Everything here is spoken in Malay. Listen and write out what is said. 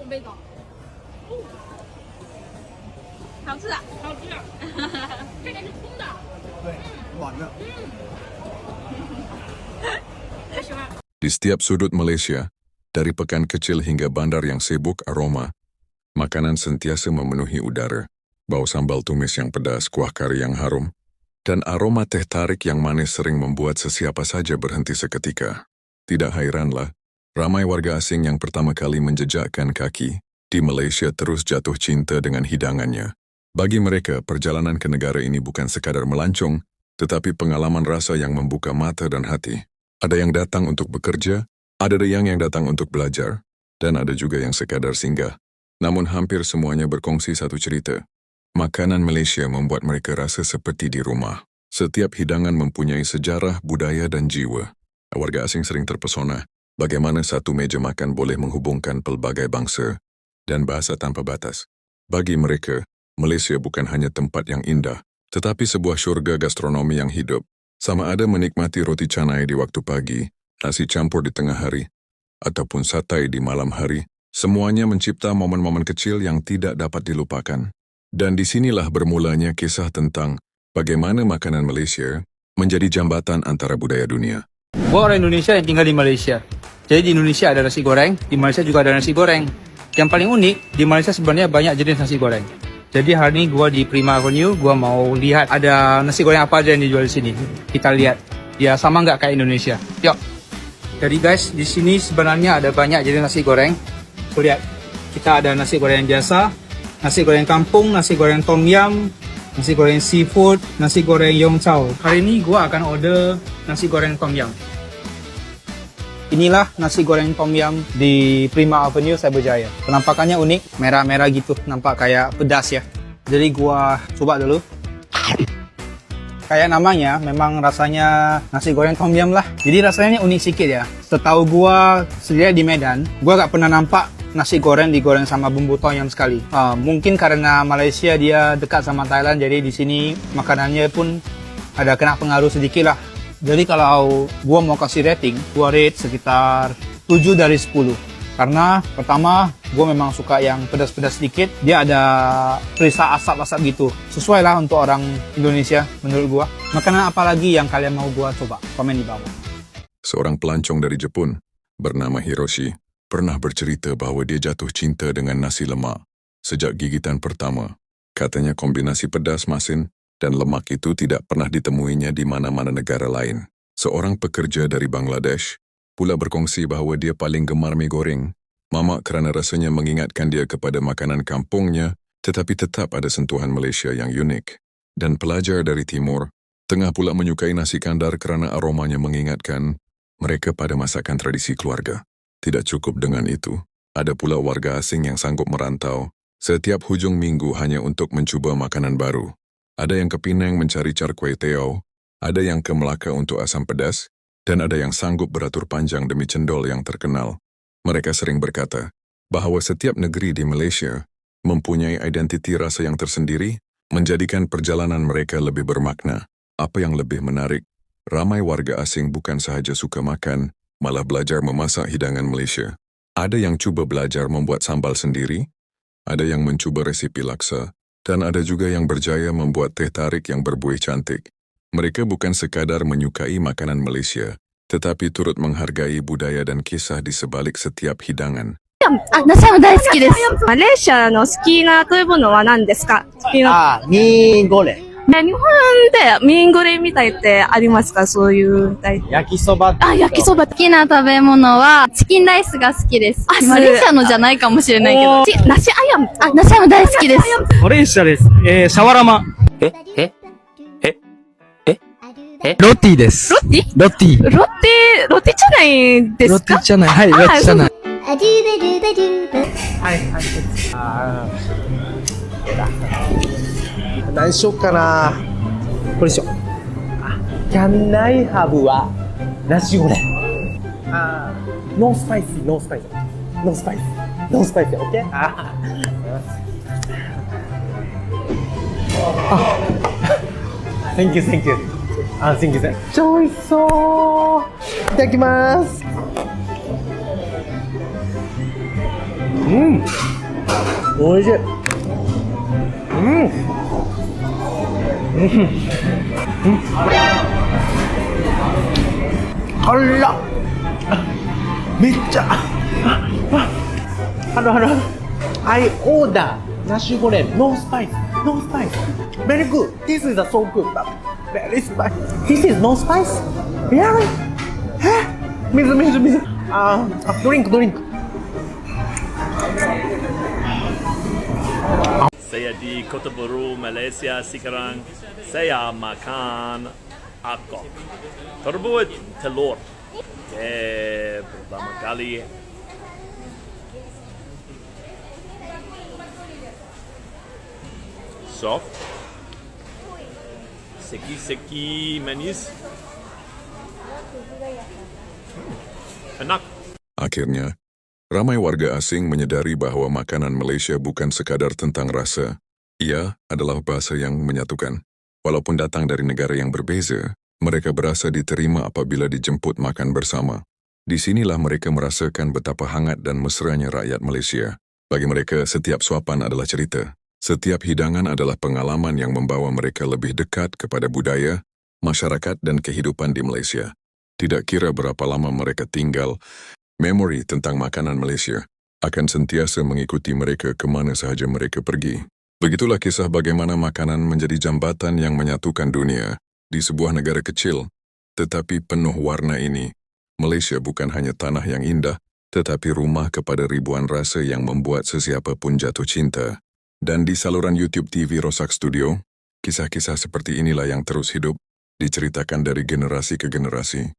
杯糕。好吃啊！好吃啊！这个是空的。对，软的。我喜欢。 Di setiap sudut Malaysia, dari pekan kecil hingga bandar yang sibuk aroma, makanan sentiasa memenuhi udara. Bau sambal tumis yang pedas, kuah kari yang harum, dan aroma teh tarik yang manis sering membuat sesiapa saja berhenti seketika. Tidak hairanlah, ramai warga asing yang pertama kali menjejakkan kaki di Malaysia terus jatuh cinta dengan hidangannya. Bagi mereka, perjalanan ke negara ini bukan sekadar melancong, tetapi pengalaman rasa yang membuka mata dan hati. Ada yang datang untuk bekerja, ada yang datang untuk belajar, dan ada juga yang sekadar singgah. Namun hampir semuanya berkongsi satu cerita. Makanan Malaysia membuat mereka rasa seperti di rumah. Setiap hidangan mempunyai sejarah, budaya, dan jiwa. Warga asing sering terpesona bagaimana satu meja makan boleh menghubungkan pelbagai bangsa dan bahasa tanpa batas. Bagi mereka, Malaysia bukan hanya tempat yang indah, tetapi sebuah syurga gastronomi yang hidup. Sama ada menikmati roti canai di waktu pagi, nasi campur di tengah hari, ataupun satai di malam hari, semuanya mencipta momen-momen kecil yang tidak dapat dilupakan. Dan disinilah bermulanya kisah tentang bagaimana makanan Malaysia menjadi jambatan antara budaya dunia. Gua orang Indonesia yang tinggal di Malaysia. Jadi di Indonesia ada nasi goreng, di Malaysia juga ada nasi goreng. Yang paling unik, di Malaysia sebenarnya banyak jenis nasi goreng. Jadi hari ini gua di Prima Avenue, gua mau lihat ada nasi goreng apa aja yang dijual di sini. Kita lihat, ya sama nggak kayak Indonesia. Yuk. Jadi guys, di sini sebenarnya ada banyak jenis nasi goreng. Tuh lihat, kita ada nasi goreng biasa, nasi goreng kampung, nasi goreng tom yum, nasi goreng seafood, nasi goreng yong chow. Hari ini gua akan order nasi goreng tom yum. Inilah nasi goreng tom yum di Prima Avenue, Cyberjaya. Penampakannya unik, merah-merah gitu, nampak kayak pedas ya. Jadi gua coba dulu. Kayak namanya, memang rasanya nasi goreng tom yum lah. Jadi rasanya unik sedikit ya. Setahu gua sendiri di Medan, gua gak pernah nampak nasi goreng digoreng sama bumbu tom yum sekali. Mungkin karena Malaysia dia dekat sama Thailand, jadi di sini makanannya pun ada kena pengaruh sedikit lah. Jadi kalau gua mau kasih rating, gua rate sekitar 7 dari 10. Karena pertama, gua memang suka yang pedas-pedas sedikit. Dia ada perisa asap-asap gitu. Sesuai lah untuk orang Indonesia menurut gua. Makanan apa lagi yang kalian mau gua coba? Komen di bawah. Seorang pelancong dari Jepun bernama Hiroshi pernah bercerita bahwa dia jatuh cinta dengan nasi lemak sejak gigitan pertama. Katanya kombinasi pedas, masin, dan lemak itu tidak pernah ditemuinya di mana-mana negara lain. Seorang pekerja dari Bangladesh pula berkongsi bahwa dia paling gemar mie goreng, mamak kerana rasanya mengingatkan dia kepada makanan kampungnya, tetapi tetap ada sentuhan Malaysia yang unik. Dan pelajar dari Timur tengah pula menyukai nasi kandar kerana aromanya mengingatkan mereka pada masakan tradisi keluarga. Tidak cukup dengan itu, ada pula warga asing yang sanggup merantau setiap hujung minggu hanya untuk mencuba makanan baru. Ada yang ke Penang mencari char kway teow, ada yang ke Melaka untuk asam pedas, dan ada yang sanggup beratur panjang demi cendol yang terkenal. Mereka sering berkata bahawa setiap negeri di Malaysia mempunyai identiti rasa yang tersendiri, menjadikan perjalanan mereka lebih bermakna. Apa yang lebih menarik, ramai warga asing bukan sahaja suka makan, malah belajar memasak hidangan Malaysia. Ada yang cuba belajar membuat sambal sendiri, ada yang mencuba resipi laksa, dan ada juga yang berjaya membuat teh tarik yang berbuih cantik. Mereka bukan sekadar menyukai makanan Malaysia, tetapi turut menghargai budaya dan kisah di sebalik setiap hidangan. ナシャム大好きです。マレーシアの好きな食べ物は何ですか？好きな。ミーゴレ。日本でミンゴレみたいってありますか？そういうみたい。焼きそば。焼きそば。好きな食べ物はチキンライスが好きです。マレーシアのじゃないかもしれないけど。ナシアヤム。ナシャム大好きです。マレーシアです。シャワラマ。ロティです。ロティ？ロティ。ロティじゃないですか？ロティじゃない。はい、ロティじゃない。何しよっかな。これしよう。Can I have はナシゴレン。ノースパイシー、ノースパイシー、ノースパイシー、ノースパイシー、オッケー？Thank you, thank you. Thank you, thank you. 超美味しそう。いただきます。おいしい。辛っ。めっちゃ。I order ナシゴレン no spice no spice very good this is so good but very spicy this is no spice really 水ドリンク Saya di Kota Baru, Malaysia sekarang. Saya makan akok. Terbuat telur. Pertama kali. Soft. Seki-seki manis. Enak. Akhirnya, ramai warga asing menyadari bahwa makanan Malaysia bukan sekadar tentang rasa. Ia adalah bahasa yang menyatukan. Walaupun datang dari negara yang berbeza, mereka berasa diterima apabila dijemput makan bersama. Di sinilah mereka merasakan betapa hangat dan mesranya rakyat Malaysia. Bagi mereka, setiap suapan adalah cerita. Setiap hidangan adalah pengalaman yang membawa mereka lebih dekat kepada budaya, masyarakat dan kehidupan di Malaysia. Tidak kira berapa lama mereka tinggal, memori tentang makanan Malaysia akan sentiasa mengikuti mereka ke mana sahaja mereka pergi. Begitulah kisah bagaimana makanan menjadi jambatan yang menyatukan dunia. Di sebuah negara kecil, tetapi penuh warna ini, Malaysia bukan hanya tanah yang indah, tetapi rumah kepada ribuan rasa yang membuat sesiapa pun jatuh cinta. Dan di saluran YouTube TV Rosak Studio, kisah-kisah seperti inilah yang terus hidup, diceritakan dari generasi ke generasi.